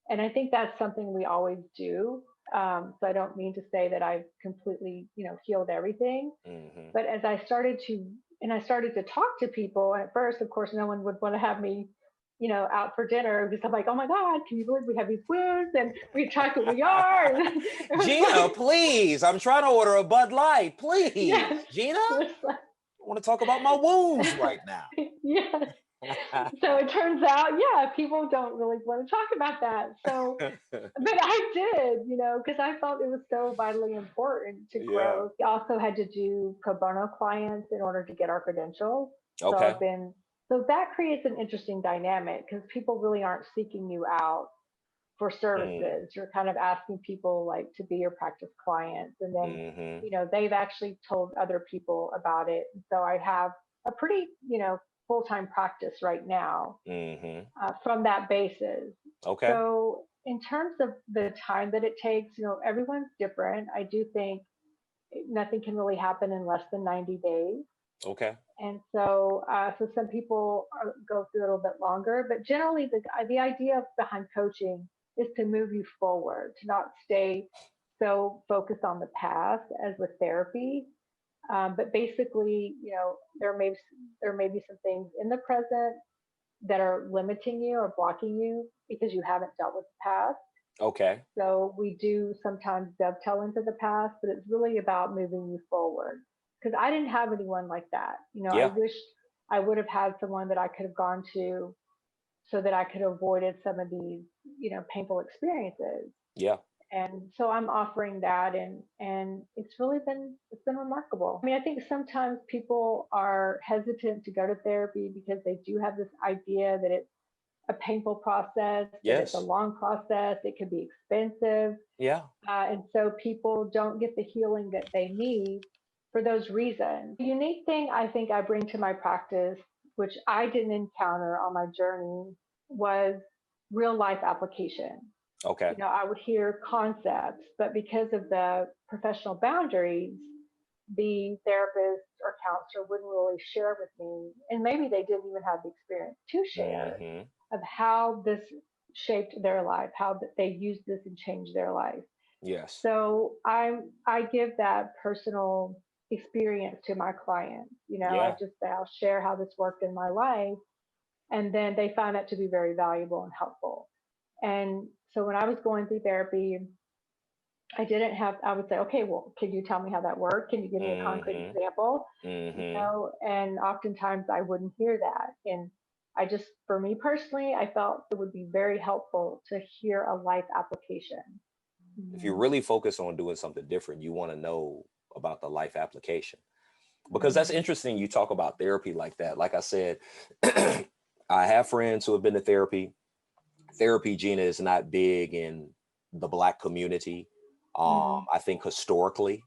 and I think that's something we always do. So I don't mean to say that I've completely, healed everything, Mm-hmm. but as I started to talk to people, and at first, of course, no one would want to have me, out for dinner because I'm like, oh my God, can you believe we have these wounds and we attract what we are? Gina, Like, please. I'm trying to order a Bud Light. Please. yeah, Gina, I want to talk about my wounds right now. yeah. So it turns out, yeah, people don't really want to talk about that. So, but I did, because I felt it was so vitally important to Yeah. grow. We also had to do pro bono clients in order to get our credentials. Okay. So that creates an interesting dynamic because people really aren't seeking you out for Mm. services. You're kind of asking people like to be your practice clients. And then, Mm-hmm. they've actually told other people about it. And so I have a pretty, full-time practice right now Mm-hmm. from that basis. Okay. So in terms of the time that it takes, everyone's different. I do think nothing can really happen in less than 90 days. Okay. And so some people go through a little bit longer, but generally the idea behind coaching is to move you forward, to not stay so focused on the past as with therapy. But basically, there may be some things in the present that are limiting you or blocking you because you haven't dealt with the past. Okay. So we do sometimes dovetail into the past, but it's really about moving you forward. Because I didn't have anyone like that. I Yeah. wish I would have had someone that I could have gone to so that I could have avoided some of these, painful experiences. Yeah. And so I'm offering that, and it's been remarkable. I mean, I think sometimes people are hesitant to go to therapy because they do have this idea that it's a painful process, that it's a Yes. long process, it could be expensive. Yeah. And so people don't get the healing that they need for those reasons. The unique thing I think I bring to my practice, which I didn't encounter on my journey, was real life application. Okay. I would hear concepts, but because of the professional boundaries, the therapist or counselor wouldn't really share with me, and maybe they didn't even have the experience to share Hmm. of how this shaped their life, how they used this and changed their life. Yes. So I give that personal experience to my clients. I Yeah. just I'll share how this worked in my life, and then they found that to be very valuable and helpful. And so when I was going through therapy, I would say, okay, well, can you tell me how that worked? Can you give me a concrete Hmm. example? Hmm. And oftentimes I wouldn't hear that. And for me personally, I felt it would be very helpful to hear a life application. If you Mhm. really focus on doing something different, you want to know about the life application, because that's Mhm. interesting. You talk about therapy like that. Like I said, I have friends who have been to therapy. Therapy, Gina, is not big in the Black community. Mhm. I think historically,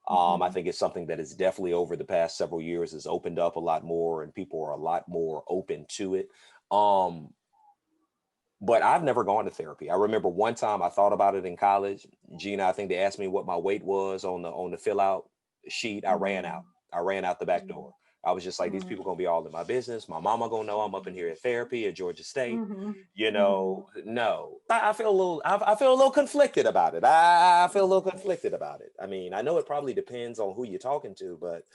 I Mhm. think it's something that is definitely over the past several years has opened up a lot more, and people are a lot more open to it. Um, but I've never gone to therapy. I remember one time I thought about it in college. Gina, I think they asked me what my weight was on the fill out sheet. I ran out. Mhm. I ran out the back Mhm. door. I was just like, these Mhm. people gonna be all in my business. My mama gonna know I'm up in here at therapy at Georgia State. Mhm. You know, Mhm. no. I feel a little. I feel a little conflicted about it. I feel a little Mhm. conflicted about it. I mean, I know it probably depends on who you're talking to, but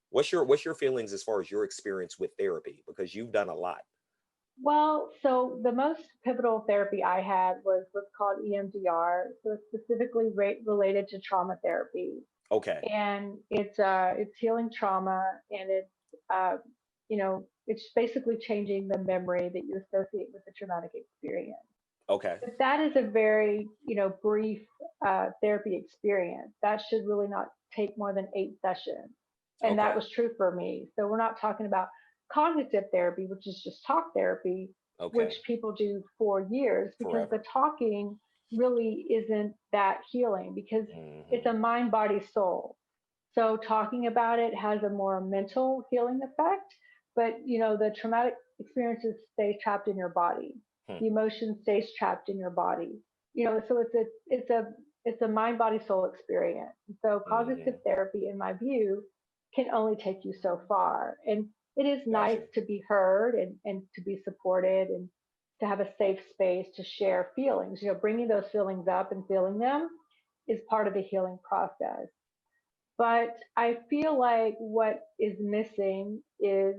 what's your feelings as far as your experience with therapy? Because you've done a lot. Well, so the most pivotal therapy I had was what's called EMDR, so it's specifically related to trauma therapy. Okay. And it's healing trauma, and uh, it's basically changing the memory that you associate with the traumatic experience. Okay. But that is a very brief therapy experience. That should really not take more than 8 sessions, and that Okay. was true for me. So we're not talking about cognitive therapy, which is just talk therapy, which Okay. people do for years, because the Forever. talking really isn't that healing, because it's Hmm. a mind, body, soul. So talking about it has a more mental healing effect, but the traumatic experiences stay trapped in your body. Hmm. The emotion stays trapped in your body. So it's a mind, body, soul experience. So cognitive Hmm. therapy, in my view, can only take you so far. And it is nice Gotcha. to be heard, and to be supported, and to have a safe space to share feelings. Bringing those feelings up and feeling them is part of the healing process. But I feel like what is missing is,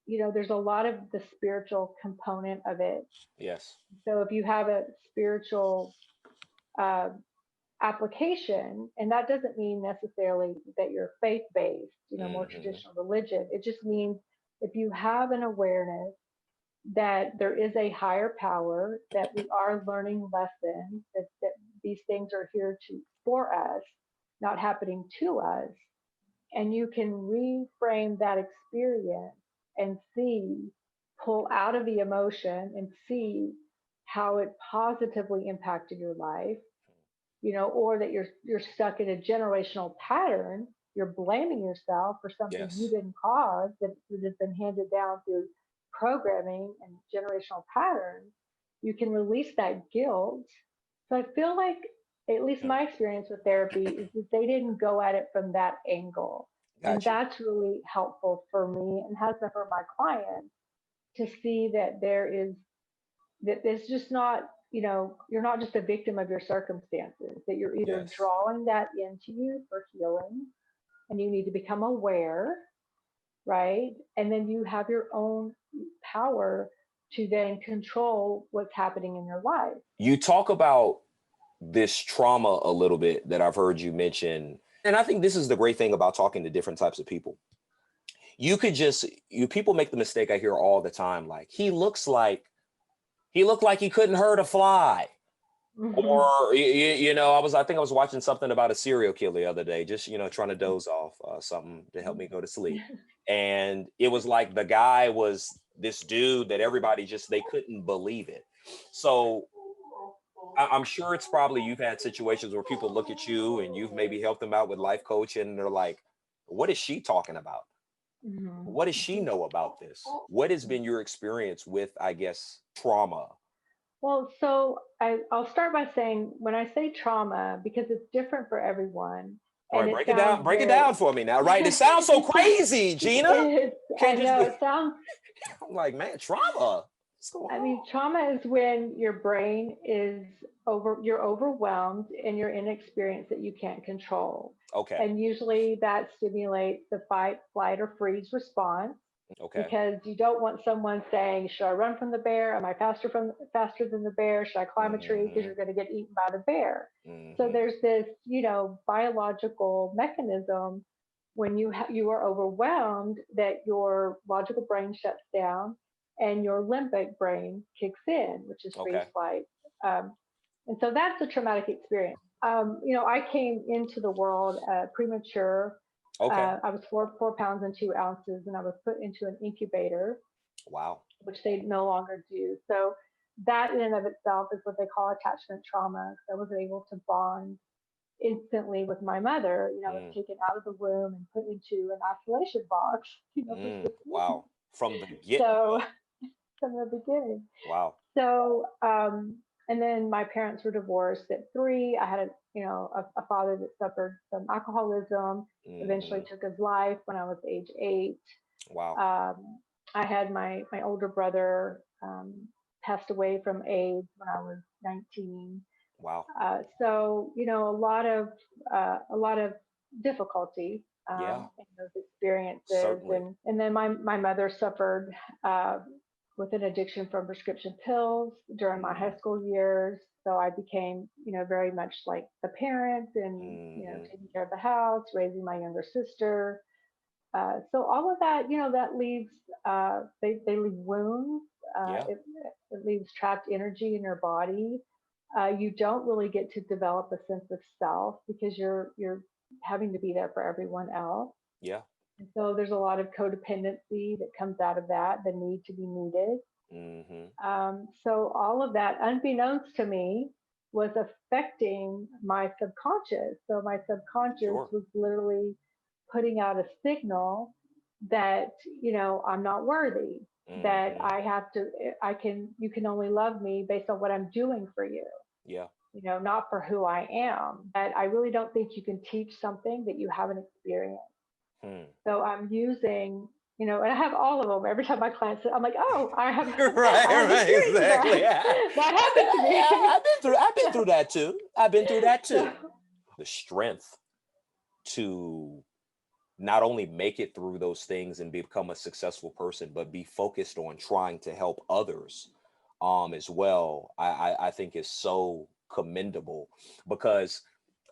there's a lot of the spiritual component of it. Yes. So if you have a spiritual uh, application, and that doesn't mean necessarily that you're faith based, more Hmm. traditional religion. It just means if you have an awareness that there is a higher power, that we are learning lessons, that these things are here for us, not happening to us, and you can reframe that experience and pull out of the emotion and see how it positively impacted your life, or that you're stuck in a generational pattern. You're blaming yourself for something you Yes. didn't cause, that has been handed down through programming and generational patterns. You can release that guilt. So I feel like, at least Hmm. my experience with therapy, is that they didn't go at it from that angle. And Got you. that's really helpful for me, and has been for my clients, to see that there's just not, you're not just a victim of your circumstances, that you're either Yes. drawing that into you for healing, and you need to become aware, right? And then you have your own power to then control what's happening in your life. You talk about this trauma a little bit that I've heard you mention. And I think this is the great thing about talking to different types of people. You could just, you people make the mistake I hear all the time. Like, he looked like he couldn't hurt a fly. Or I think I was watching something about a serial killer the other day, just trying to doze off, something to help me go to sleep. And it was like the guy was this dude that everybody just they couldn't believe it. So I'm sure it's probably you've had situations where people look at you and you've maybe helped them out with life coaching and they're like, what is she talking about? What does she know about this? What has been your experience with, I guess, trauma? Well, so I'll start by saying when I say trauma, because it's different for everyone, All and right, it break sounds it very, down for me now, right? It sounds so crazy, Gina. I Can't just know be. it sounds, I'm like, man, trauma. What's going I on? mean, trauma is when your brain is you're overwhelmed and you're in an experience that you can't control. Okay, And usually that stimulates the fight, flight, or freeze response okay. because you don't want someone saying, "Should I run from the bear? Am I faster than the bear? Should I climb a tree?" Because Mm-hmm, you're going to get eaten by the bear. So mm-hmm. there's this, biological mechanism when you are overwhelmed that your logical brain shuts down and your limbic brain kicks in, which is freeze Okay, flight. And so that's a traumatic experience. I came into the world premature. okay. I was 4 pounds and 2 ounces, and I was put into an incubator, Wow. which they no longer do. So that in and of itself is what they call attachment trauma. So I wasn't able to bond instantly with my mother. I was Mm, taken out of the womb and put into an isolation box, for six weeks. wow. From the get So go. from the beginning. Wow. So, and then my parents were divorced at 3. I had a father that suffered from alcoholism, eventually Hmm. took his life when I was age 8. Wow. Um, I had my older brother passed away from AIDS when I was 19. Wow. So, a lot of difficulty Yeah, in those experiences. certainly. And then my mother suffered uh, with an addiction from prescription pills during my high Mm, school years. So I became, very much like the parent and, hmm. taking care of the house, raising my younger sister. So all of that, that leaves, they leave wounds. Yeah, It leaves trapped energy in your body. You don't really get to develop a sense of self because you're having to be there for everyone else. yeah. And so there's a lot of codependency that comes out of that, the need to be needed. Hmm. So all of that, unbeknownst to me, was affecting my subconscious. So my subconscious Sure. was literally putting out a signal that, I'm not worthy, that Hmm. you can only love me based on what I'm doing for you, Yeah. not for who I am. That I really don't think you can teach something that you haven't experienced. Hmm. So I'm using, and I have all of them. Every time my clients, I'm like, oh, I have, Right, I have right, experience of exactly. that. Yeah. That happened to me. I've been through that too. I've been through that So, too. The strength to not only make it through those things and become a successful person, but be focused on trying to help others as well, I think is so commendable because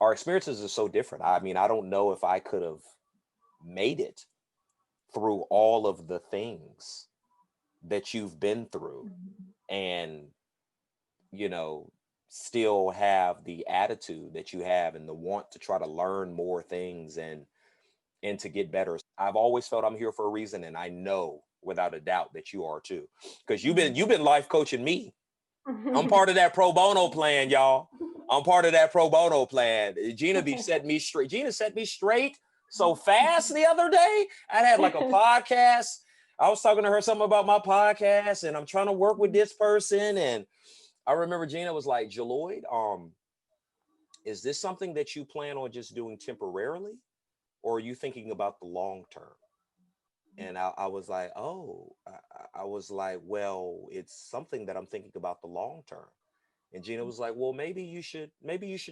our experiences are so different. I mean, I don't know if I could have made it through all of the things that you've been through and you know still have the attitude that you have and the want to try to learn more things and to get better. I've always felt I'm here for a reason, and I know without a doubt that you are too, because you've been life coaching me. I'm part of that pro bono plan, y'all. I'm part of that pro bono plan. Gina be set me straight. Gina set me straight so fast the other day. I had like a podcast. I was talking to her something about my podcast, and I'm trying to work with this person. And I remember Gina was like, Jaloid, is this something that you plan on just doing temporarily? Or are you thinking about the long term? And I was like, oh, I was like, well, it's something that I'm thinking about the long term. And Gina was like, well, maybe you should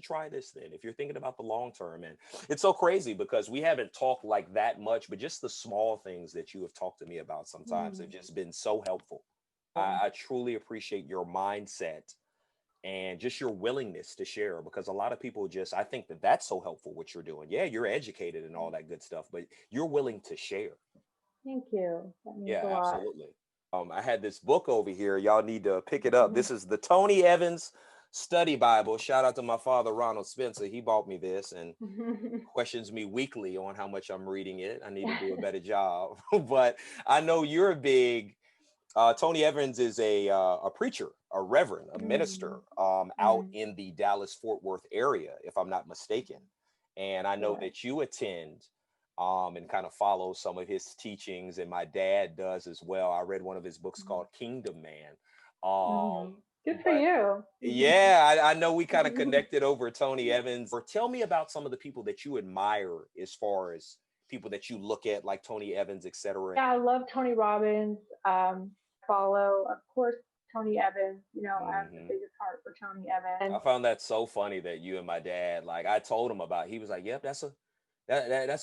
try this then if you're thinking about the long term. And it's so crazy because we haven't talked like that much, but just the small things that you have talked to me about sometimes have just been so helpful. I truly appreciate your mindset and just your willingness to share because a lot of people just, I think that that's so helpful what you're doing. Yeah, you're educated and all that good stuff, but you're willing to share. Thank you. That means Yeah, a lot. absolutely. I had this book over here. Y'all need to pick it up. This is the Tony Evans study Bible. Shout out to my father, Ronald Spencer. He bought me this and questions me weekly on how much I'm reading it. I need to do a better job. But I know you're a big, Tony Evans is a preacher, a reverend, a minister out in the Dallas-Fort Worth area, if I'm not mistaken. And I know that you attend and kind of follow some of his teachings, and my dad does as well. I read one of his books called Kingdom Man. Good for you. Yeah, I know we kind of connected over Tony Evans. Or tell me about some of the people that you admire as far as people that you look at, like Tony Evans, etc. Yeah, I love Tony Robbins. Follow, of course, Tony Evans. You know, I have the biggest heart for Tony Evans. I found that so funny that you and my dad, like, I told him about. He was like, "Yep, that's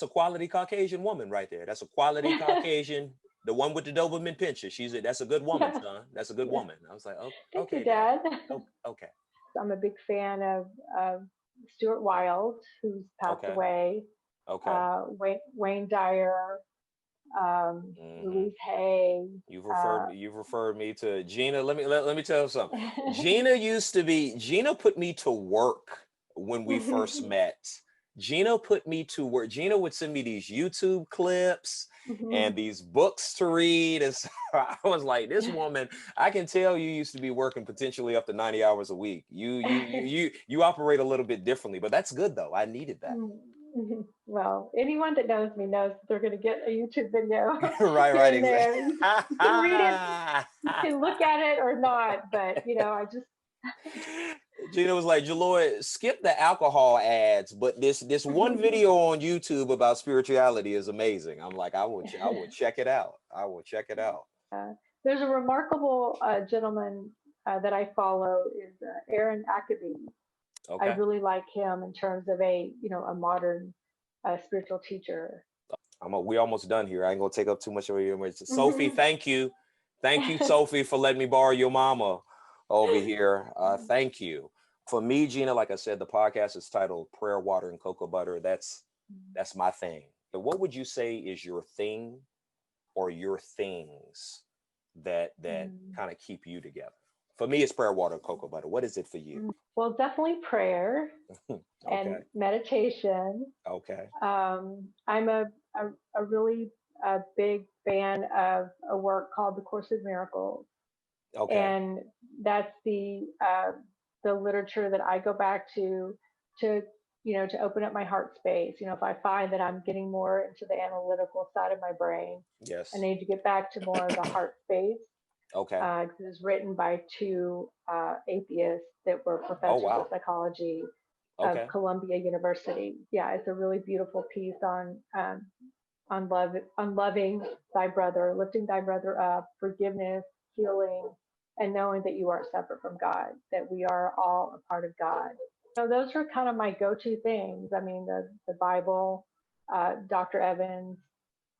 a quality Caucasian woman right there. That's a quality Caucasian." The one with the Doberman Pinscher. That's a good woman, son. That's a good woman. I was like, oh, Thank okay, you, Dad. Oh, okay. I'm a big fan of Stuart Wilde, who's passed away. Okay. Wayne Dyer, Louise Hay. You've referred me to Gina. Let me tell you something. Gina put me to work when we first met. Gina put me to work. Gina would send me these YouTube clips and these books to read. And so I was like, this woman, I can tell you used to be working potentially up to 90 hours a week. You operate a little bit differently, but that's good though. I needed that. Well, anyone that knows me knows they're going to get a YouTube video. right, exactly. You can read it, you can look at it or not, but you know, I just. Gina was like, Jaloy, skip the alcohol ads, but this one video on YouTube about spirituality is amazing. I'm like, I will check it out. I will check it out. There's a remarkable gentleman that I follow is Aaron Ackerby. Okay. I really like him in terms of a modern spiritual teacher. We almost done here. I ain't gonna take up too much of your time. Sophie, thank you, Sophie, for letting me borrow your mama over here. Thank you. For me, Gina, like I said, the podcast is titled Prayer, Water, and Cocoa Butter. That's my thing. But what would you say is your thing or your things that kind of keep you together? For me, it's prayer, water, and cocoa butter. What is it for you? Well, definitely prayer and meditation. Okay. I'm a really big fan of a work called The Course of Miracles. Okay. And that's the literature that I go back to open up my heart space. You know, if I find that I'm getting more into the analytical side of my brain, yes, I need to get back to more of the heart space. Okay. It was written by two atheists that were professors of psychology of Columbia University. Yeah, it's a really beautiful piece on loving thy brother, lifting thy brother up, forgiveness, healing, and knowing that you aren't separate from God, that we are all a part of God. So those are kind of my go-to things. I mean, the Bible, Dr. Evans,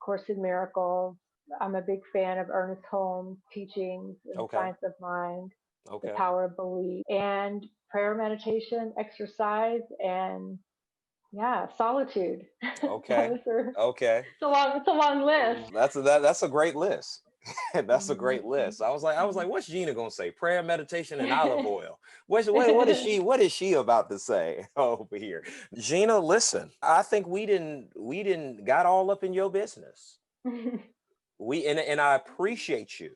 Course in Miracles. I'm a big fan of Ernest Holmes' teachings in Science of Mind, The Power of Belief, and prayer, meditation, exercise, and solitude. Okay. It's a long list. That's a great list. That's a great list. I was like, what's Gina gonna say? Prayer, meditation, and olive oil. What is she about to say over here? Gina, listen, I think we didn't got all up in your business. And I appreciate you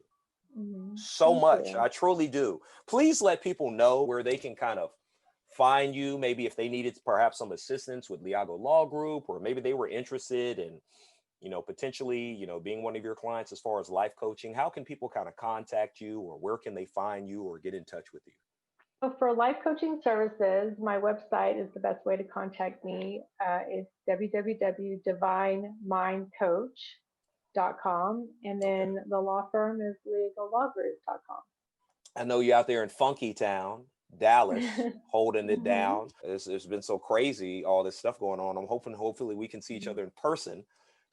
so much. I truly do. Please let people know where they can kind of find you. Maybe if they needed perhaps some assistance with Leago Law Group, or maybe they were interested in, potentially, being one of your clients as far as life coaching. How can people kind of contact you, or where can they find you or get in touch with you? So for life coaching services, my website is the best way to contact me. It's www.divinemindcoach.com, and then the law firm is legalawgroup.com. I know you're out there in Funky Town, Dallas, holding it down. It's been so crazy, all this stuff going on. I'm hopefully we can see each other in person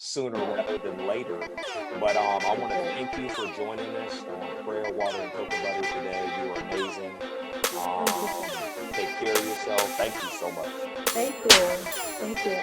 sooner rather than later. But I want to thank you for joining us on Prayer, Water, and Cocoa Butter today. You are amazing. Take care of yourself. Thank you so much. Thank you.